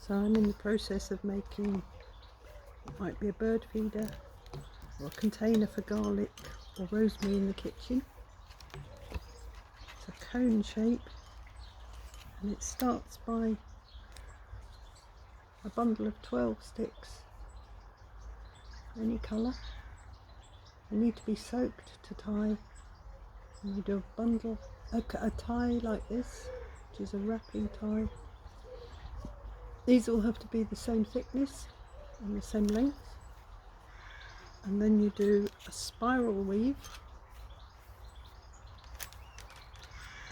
So I'm in the process of making, it might be a bird feeder or a container for garlic or rosemary in the kitchen. It's a cone shape and it starts by a bundle of 12 sticks, any colour. They need to be soaked to tie, and you do a bundle, a tie like this, which is a wrapping tie. These all have to be the same thickness and the same length, and then you do a spiral weave,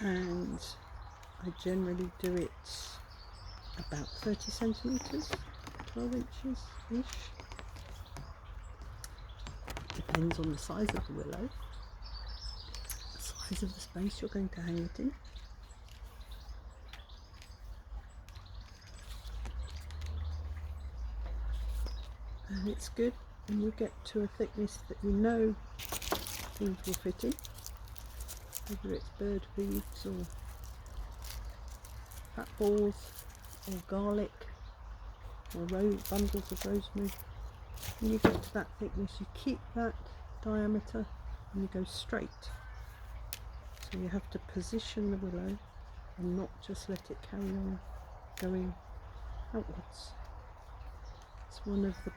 and I generally do it about 30 centimetres, 12 inches ish. Depends on the size of the willow, the size of the space you're going to hang it in. And it's good when you get to a thickness that you know things will fit in, whether it's bird feeds or fat balls or garlic or bundles of rosemary. When you get to that thickness, you keep that diameter and you go straight. So you have to position the willow and not just let it carry on going outwards. It's one of the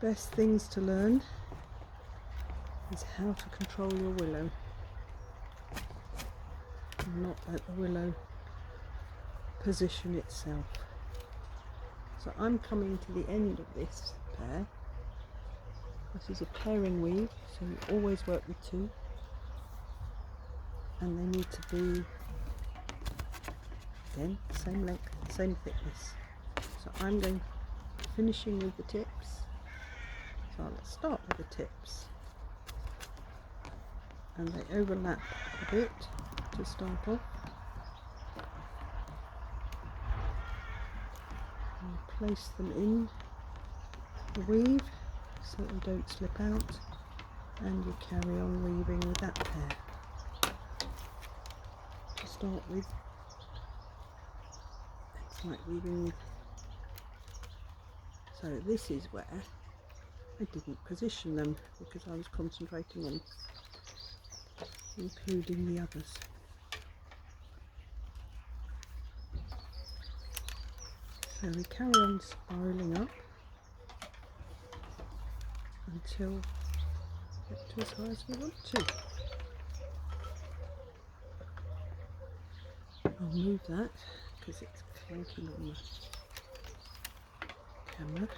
best things to learn, is how to control your willow and not let the willow position itself. So I'm coming to the end of this pair. This is a pairing weave, so you always work with two, and they need to be, again, same length, same thickness. So I'm going finishing with the tips. So let's start with the tips, and they overlap a bit to start off. And place them in the weave so that they don't slip out, and you carry on weaving with that pair. To start with, it's like weaving with, so this is where I didn't position them because I was concentrating on including the others. So we carry on spiralling up until we get to as high as we want to. I'll move that because it's clanking on the camera.